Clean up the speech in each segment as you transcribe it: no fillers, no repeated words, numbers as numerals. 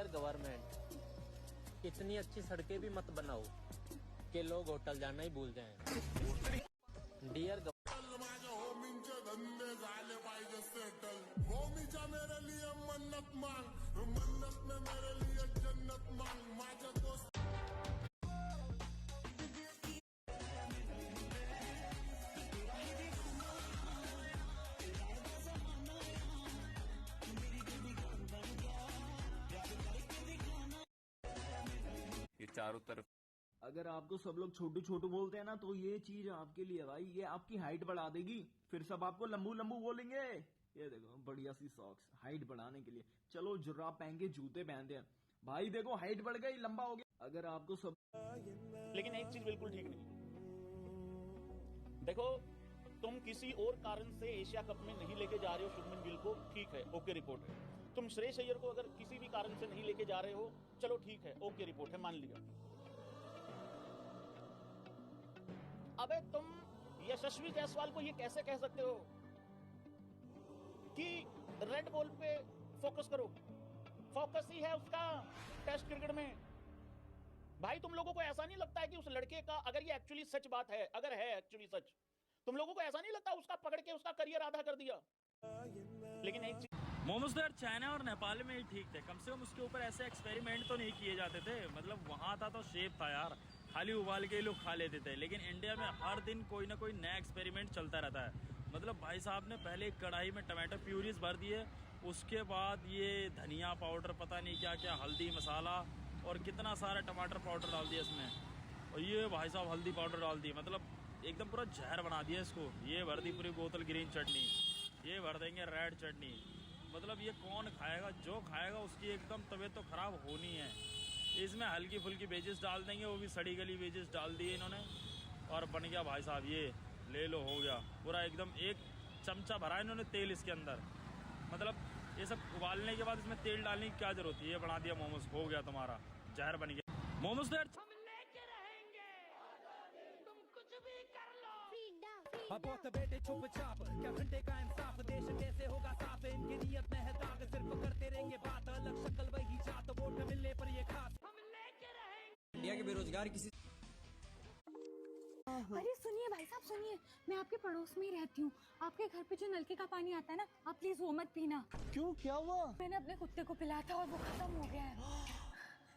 Dear government, इतनी अच्छी सड़कें भी मत बनाओ कि लोग होटल जाना ही भूल जाएं। डियर माझ्या होमींचे धंदे झाले पाहिजे सेटल. होमीच्या मेरे लिए मन्नत मांग, मन्नत में मेरे लिए जन्नत मांग. माझ्या दोस्त ये चारों तरफ अगर आपको सब लोग छोटू छोटू बोलते हैं ना तो ये चीज आपके लिए भाई, ये आपकी हाइट बढ़ा देगी. फिर सब आपको लंबू लंबू बोलेंगे. ये देखो बढ़िया सी सॉक्स हाइट बढ़ाने के लिए. चलो जुर्राब पहन के जूते पहनते हैं भाई. देखो हाइट बढ़ गई, लंबा हो गया. अगर आपको सब लेकिन एक चीज बिल्कुल ठीक नहीं. देखो, तुम किसी और कारण से एशिया कप में नहीं लेके जा रहे हो शुभमन गिल को, ठीक है, ओके रिपोर्ट है. तुम श्रेयस अय्यर को अगर किसी भी कारण से नहीं लेके जा रहे हो, चलो ठीक है, ओके रिपोर्ट है, मान लिया. अबे तुम यशस्वी जायसवाल को ये कैसे कह सकते हो कि रेड बॉल पे फोकस करो? फोकस ही है उसका टेस्ट क्रिकेट में. भाई तुम लोगों को ऐसा नहीं लगता है कि उस लड़के का, अगर ये एक्चुअली सच बात है, अगर है एक्चुअली सच, तुम लोगों को ऐसा नहीं लगता उसका पकड़ के उसका करियर आधा कर दिया? लेकिन एक चीज, मोमोज तो यार चाइना और नेपाल में ही ठीक थे. कम से कम उसके ऊपर ऐसे एक्सपेरिमेंट तो नहीं किए जाते थे. मतलब वहां था तो शेप था यार, खाली उबाल के लोग खा लेते थे. लेकिन इंडिया में हर दिन कोई ना कोई नया एक्सपेरिमेंट चलता रहता है. मतलब भाई साहब ने पहले एक कढ़ाई में टमाटो प्यूरीज भर दिए, उसके बाद ये धनिया पाउडर, पता नहीं क्या क्या, हल्दी मसाला और कितना सारा टमाटर पाउडर डाल दिया इसमें. और ये भाई साहब हल्दी पाउडर डाल दी, मतलब एकदम पूरा जहर बना दिया इसको. ये भर दी पूरी बोतल ग्रीन चटनी, ये भर देंगे रेड चटनी. मतलब ये कौन खाएगा? जो खाएगा उसकी एकदम तबीयत तो खराब होनी है. इसमें हल्की फुल्की वेजेस डाल देंगे, वो भी सड़ी गली वेजेस डाल दिए इन्होंने, और बन गया भाई साहब. ये ले लो, हो गया पूरा एकदम. एक चमचा भरा इन्होंने तेल इसके अंदर. मतलब ये सब उबालने के बाद इसमें तेल डालने की क्या जरूरत है? ये बना दिया मोमोज, हो गया तुम्हारा, जहर बन गया मोमोज. तो यार हम लेके रहेंगे, तुम कुछ भी कर लो. बहुत बेटे चुप चाप, क्या घंटे का इंसाफ, देश कैसे होगा साफ? इनकी नियत में है दाग, सिर्फ करते रहेंगे बात, अलग शक्ल वही जात, वोट मिलने पर ये खास. हम लेके रहेंगे. इंडिया के बेरोजगार किसी. अरे सुनिए भाई साहब, सुनिए, मैं आपके पड़ोस में ही रहती हूँ. आपके घर पे जो नलके का पानी आता है ना, आप प्लीज वो मत पीना. क्यों, क्या हुआ? मैंने अपने कुत्ते को पिलाया था और वो खत्म हो गया है,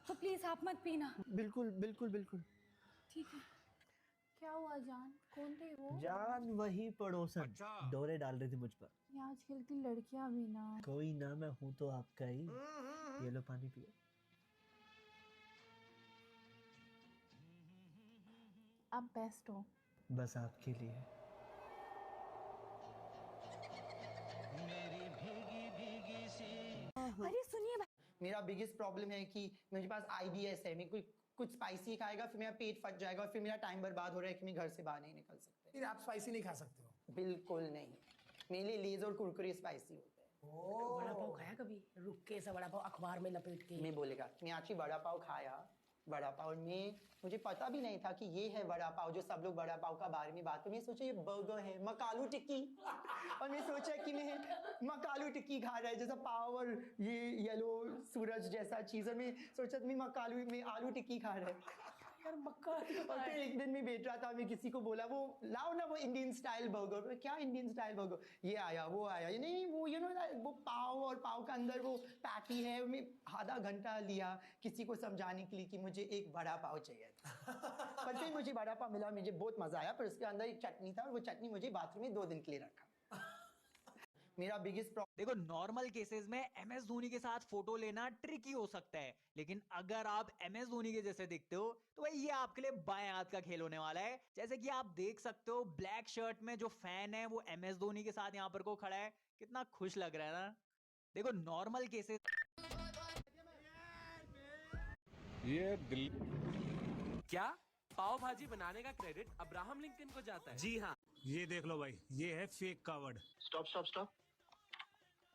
तो प्लीज आप मत पीना. बिल्कुल बिल्कुल बिल्कुल ठीक है. क्या हुआ जान? कौन थे वो? जान वही पड़ोसन. डोरे डाल रही थी मुझ पर. ये आजकल की लड़कियां भी ना. कोई ना, मैं हूँ तो आपका ही. ये लो पानी पियो. आप बेस्ट हो. बस आपके लिए. अरे सुनिए भाई, मेरा बिगेस्ट प्रॉब्लम है कि मेरे पास IBS है. मैं कुछ स्पाइसी खाएगा, फिर मेरा पेट फट जाएगा और फिर मेरा टाइम बर्बाद हो रहा है कि मैं घर से बाहर नहीं निकल सकते. आप स्पाइसी नहीं खा सकते हो? बिल्कुल नहीं. मेरे लिए लेज और कुरकुरे स्पाइसी होते हैं. बड़ा पाव खाया कभी? रुक के ऐसा बड़ा पाव अखबार में लपेट के. मैं बोलेगा मैं आज ही बड़ा पाव खाया, बड़ा पाव. और मुझे पता भी नहीं था कि ये है बड़ा पाव, जो सब लोग बड़ा पाव का बारे में बात कर. मैं सोचा ये बर्गर है, मकालू टिक्की, और मैं सोचा कि मैं मकालू टिक्की खा रहा है जैसा पाव और ये येलो सूरज जैसा चीज. और मैं सोचा मैं आलू टिक्की खा रहा है यार मक्का. और फिर एक दिन मैं बैठ रहा था, मैं किसी को बोला वो लाओ ना वो इंडियन स्टाइल बर्गर. क्या इंडियन स्टाइल बर्गर? ये आया, वो आया. ये नहीं, वो वो पाव, और पाव का अंदर वो पैटी है. मैं आधा घंटा लिया किसी को समझाने के लिए कि मुझे एक बड़ा पाव चाहिए था. पर फिर मुझे बड़ा पाव मिला, मुझे बहुत मजा आया. पर उसके अंदर एक चटनी था और वो चटनी मुझे बाथरूम में 2 दिन के लिए रखा. मेरा बिगेस्ट प्रॉब्लम. देखो, नॉर्मल केसेस में MS धोनी के साथ फोटो लेना ट्रिकी हो सकता है, लेकिन अगर आप MS धोनी के जैसे दिखते हो तो भाई ये आपके लिए बाएं हाथ का खेल होने वाला है. जैसे कि आप देख सकते हो, ब्लैक शर्ट में जो फैन है वो MS धोनी के साथ यहाँ पर को खड़ा है. कितना खुश लग रहा है ना. देखो, नॉर्मल केसेस. ये दिल्ली क्या पाव भाजी बनाने का क्रेडिट अब्राहम लिंकन को जाता है? जी हाँ. ये देख लो भाई, ये है fake coward. Stop stop stop.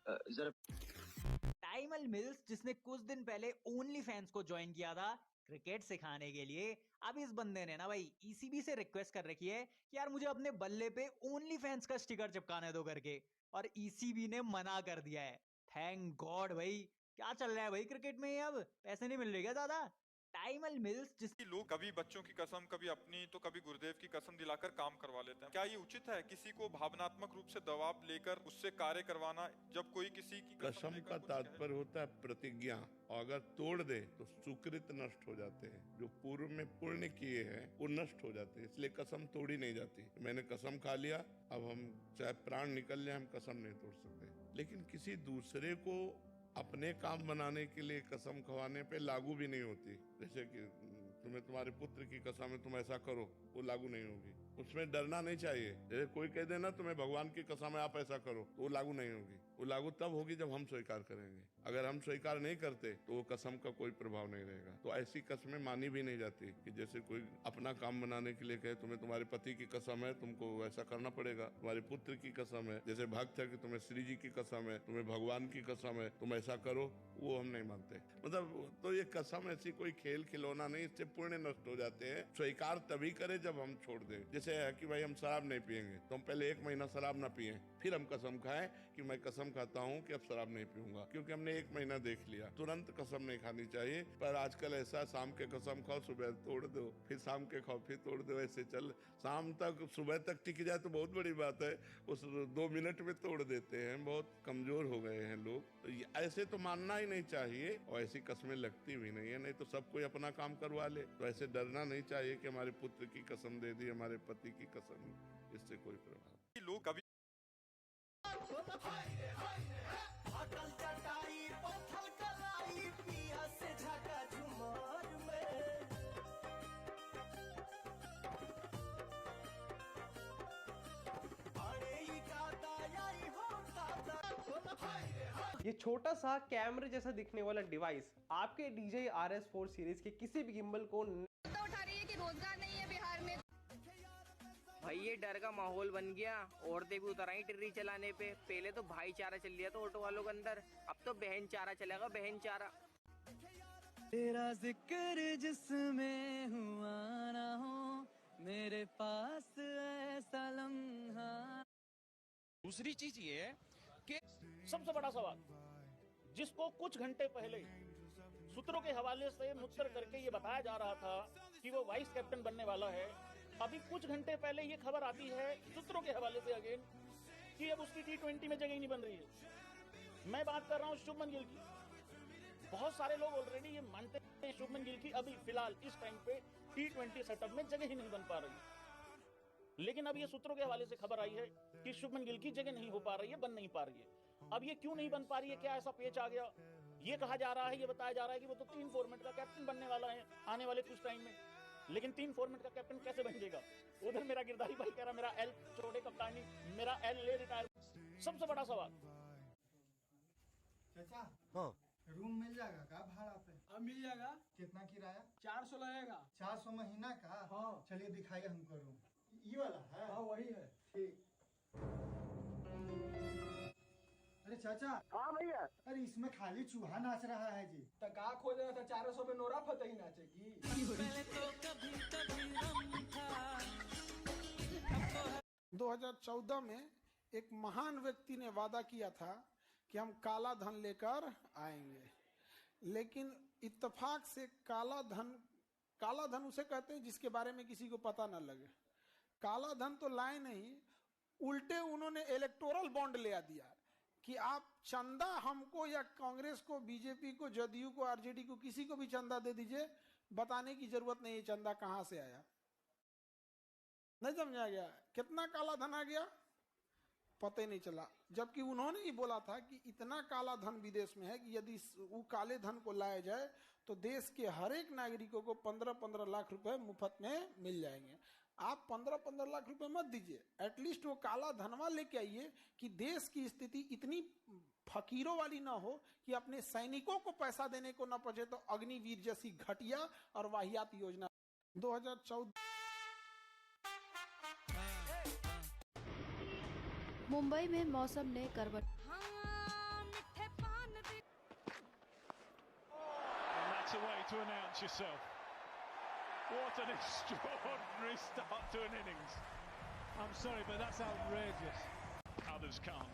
Tymal mills, जिसने कुछ दिन पहले ओनली फैंस को ज्वाइन किया था क्रिकेट सिखाने के लिए, अब इस बंदे ने ना भाई ECB से रिक्वेस्ट कर रखी है कि यार मुझे अपने बल्ले पे ओनली फैंस का स्टिकर चिपकाने दो करके, और ECB ने मना कर दिया है. थैंक गॉड भाई, क्या चल रहा है भाई क्रिकेट में? अब पैसे नहीं मिल रहे क्या ज्यादा? टाइमल मिल्स जिस लोग कभी बच्चों की कसम, कभी अपनी, तो कभी गुरुदेव की कसम दिलाकर काम करवा लेते हैं। क्या ये उचित है किसी को भावनात्मक रूप से दबाव लेकर उससे कार्य करवाना, जब कोई किसी की कसम का तात्पर्य होता है प्रतिज्ञा, और अगर तोड़ दे तो सुकृत नष्ट हो जाते हैं। जो पूर्व में पुण्य किए हैं वो नष्ट हो जाते हैं, इसलिए कसम तोड़ी नहीं जाती। मैंने कसम खा लिया, अब हम चाहे प्राण निकल जाए हम कसम नहीं तोड़ सकते। लेकिन किसी दूसरे को अपने काम बनाने के लिए कसम खवाने पे लागू भी नहीं होती। जैसे कि तुम्हें तुम्हारे पुत्र की कसम है तुम ऐसा करो, वो लागू नहीं होगी। उसमें डरना नहीं चाहिए। जैसे कोई कह देना तुम्हें भगवान की कसम है आप ऐसा करो, तो वो लागू नहीं होगी। वो लागू तब होगी जब हम स्वीकार करेंगे। अगर हम स्वीकार नहीं करते तो वो कसम का कोई प्रभाव नहीं रहेगा। तो ऐसी कसमें मानी भी नहीं जाती कि जैसे कोई अपना काम बनाने के लिए कहे तुम्हें तुम्हारे पति की कसम है तुमको ऐसा करना पड़ेगा, तुम्हारे पुत्र की कसम है, जैसे भक्त है कि तुम्हें श्री जी की कसम है, तुम्हें भगवान की कसम है तुम ऐसा करो, वो हम नहीं मानते। मतलब तो ये कसम ऐसी कोई खेल खिलौना नहीं, इससे पुण्य नष्ट हो जाते हैं। स्वीकार तभी करे जब हम छोड़ दें। जैसे है कि भाई हम शराब नहीं पिएंगे, तो हम पहले 1 महीना शराब ना पिए, फिर हम कसम खाएं कि मैं कसम खाता हूं कि अब शराब नहीं पीऊंगा, क्योंकि हमने 1 महीना देख लिया। तुरंत कसम नहीं खानी चाहिए। पर आजकल ऐसा शाम के कसम खाओ सुबह तोड़ दो, फिर शाम के खाओ फिर तोड़ दो, ऐसे चल शाम तक सुबह तक टिक जाए तो बहुत बड़ी बात है। उस 2 मिनट में तोड़ देते हैं। बहुत कमजोर हो गए हैं लोग। तो ऐसे तो मानना ही नहीं चाहिए, और ऐसी कस्में लगती भी नहीं है। नहीं तो सब कोई अपना काम करवा ले। तो ऐसे डरना नहीं चाहिए कि हमारे पुत्र की कसम दे दी, हमारे पति की कसम, इससे कोई प्रभाव। लोग कभी ये छोटा सा कैमरे जैसा दिखने वाला डिवाइस आपके DJI RS4 सीरीज के किसी भी गिम्बल को उठा रही है कि रोजगार नहीं है बिहार में। भाई ये डर का माहौल बन गया। औरतें भी उतर आई टिर्री चलाने पे। पहले तो भाईचारा चल लिया था ऑटो वालों के अंदर, अब तो बहन चारा चलेगा, बहन चारा। तेरा जिक्र जिसमें हुआ ना हो मेरे पास ऐसा लम्हा। दूसरी चीज ये है कि सबसे बड़ा सवाल जिसको कुछ घंटे पहले सूत्रों के हवाले से मुत्तर करके ये बताया जा रहा था कि वो वाइस कैप्टन बनने वाला है, अभी कुछ घंटे पहले ये खबर आती है सूत्रों के हवाले से अगेन कि अब उसकी T20 में जगह ही नहीं बन रही है। मैं बात कर रहा हूँ शुभमन गिल की। बहुत सारे लोग ऑलरेडी ये मानते हैं शुभमन गिल की अभी फिलहाल इस टाइम पे T20 सेटअप में जगह ही नहीं बन पा रही। लेकिन अब ये सूत्रों के हवाले से खबर आई है कि शुभमन गिल की जगह नहीं हो पा रही है, बन नहीं पा रही है। अब ये क्यों नहीं बन पा रही है, क्या ऐसा पेच आ गया? ये कहा जा रहा है, ये बताया जा रहा है कि वो तो 3 फॉर्मेट का कैप्टन बनने वाला है आने वाले कुछ टाइम में। लेकिन 3 फॉर्मेट का कैप्टन कैसे बनेगा? उधर मेरा गिरधारी भाई कह रहा मेरा एल छोड़े कप्तानी, मेरा एल ले रिटायर। सबसे बड़ा सवाल चाचा, हाँ रूम मिल जाएगा का भाड़ा पे? अब मिल जाएगा। कितना किराया? 400 लगेगा। 400 महीना का? हाँ। चलिए दिखाइए हमको रूम। ये वाला है? हाँ वही है। ठीक। अरे चाचा। हाँ भैया। अरे इसमें खाली चूहा नाच रहा है जी। तो का खोज रहा था 400 में नोरा फतेही नाचेगी। 2014 में एक महान व्यक्ति ने वादा किया था कि हम काला धन लेकर आएंगे, लेकिन इत्तेफाक से काला धन उसे कहते हैं जिसके बारे में किसी को पता न लगे। काला धन तो लाए नहीं, उल्टे उन्होंने इलेक्टोरल बॉन्ड ले दिया कि आप चंदा हमको या कांग्रेस को, बीजेपी को, जदयू को, आरजेडी को, किसी को भी चंदा दे दीजिए, बताने की जरूरत नहीं है चंदा कहां से आया। नहीं समझा गया? कितना काला धन आ गया पता ही नहीं चला। जबकि उन्होंने ही बोला था कि इतना काला धन विदेश में है कि यदि वो काले धन को लाया जाए तो देश के हर एक नागरिकों को 15-15 लाख रुपए मुफ्त में मिल जाएंगे। आप 15-15 लाख रुपए मत दीजिए, एटलीस्ट वो काला धनवा लेके आइए कि देश की स्थिति इतनी फकीरों वाली ना हो कि अपने सैनिकों को पैसा देने को ना पड़े। तो अग्निवीर जैसी घटिया और वाहियात योजना 2014। मुंबई में मौसम ने करवट। That's a way to announce yourself. What an extraordinary start to an innings. I'm sorry, but that's outrageous. Others can't.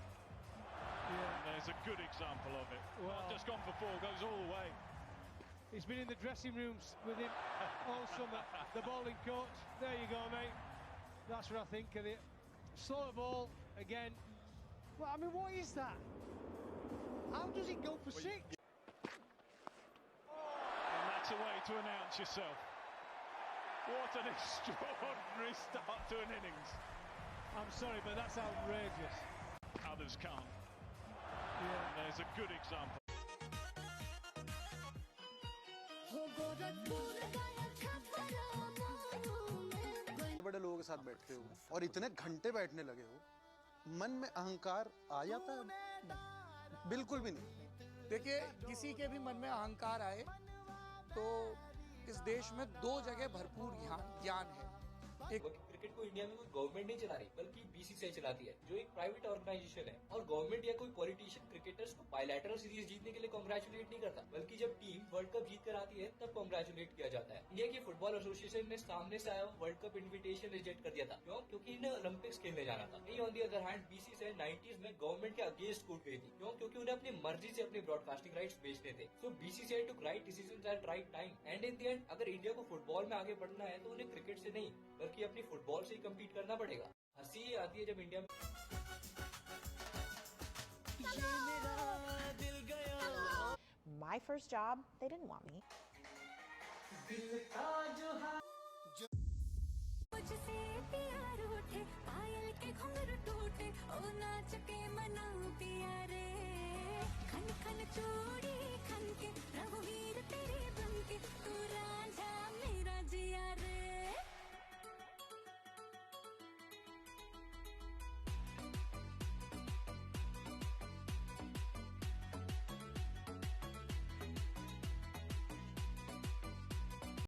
And there's a good example of it. Well, just gone for 4, goes all the way. He's been in the dressing rooms with him all summer. The bowling coach. There you go, mate. That's what I think of it. Slow ball again. Well, I mean, what is that? How does it go for 6? And that's a way to announce yourself. What an extraordinary start to an innings. I'm sorry, but that's outrageous. Others can't. And there's a good example. बड़े लोगों के साथ बैठते हो और इतने घंटे बैठने लगे हो, मन में अहंकार आ जाता है? बिल्कुल भी नहीं। देखिए, किसी के भी मन में अहंकार आए तो इस देश में 2 जगह भरपूर ज्ञान है। एक क्रिकेट को इंडिया में कोई गवर्नमेंट नहीं चला रही, बल्कि बीसीसीआई चलाती है, जो एक प्राइवेट ऑर्गेनाइजेशन है। और गवर्नमेंट या कोई पॉलिटिशियन क्रिकेटर्स को बायलैटरल सीरीज जीतने के लिए कांग्रेचुलेट नहीं करता, बल्कि जब टीम वर्ल्ड कप जीत कर आती है तब कांग्रेचुलेट किया जाता है। इंडिया की फुटबॉल एसोसिएशन ने सामने से आया वर्ल्ड कप इन्विटेशन रिजेक्ट कर दिया था। क्यों? क्योंकि इन्हें ओलंपिक्स खेलने जाना था। On the other hand BCCI 90s में गवर्नमेंट के अगेंस्ट कूद गई थी। क्यों? क्योंकि उन्हें अपनी मर्जी से अपने ब्रॉडकास्टिंग राइट्स बेचने थे। So BCCI took right decisions at right time. And in the end अगर इंडिया को फुटबॉल में आगे बढ़ना है तो उन्हें क्रिकेट से नहीं, बल्कि अपनी फुटबॉल से ही कम्पीट करना पड़ेगा। हंसी आती है जब इंडिया में My first job, they didn't want me. मुझसे प्यार उठे, पायल के घुंघरू टूटे, ओ नाच के मनाऊं पिया रे। खन खन चूड़ी, खन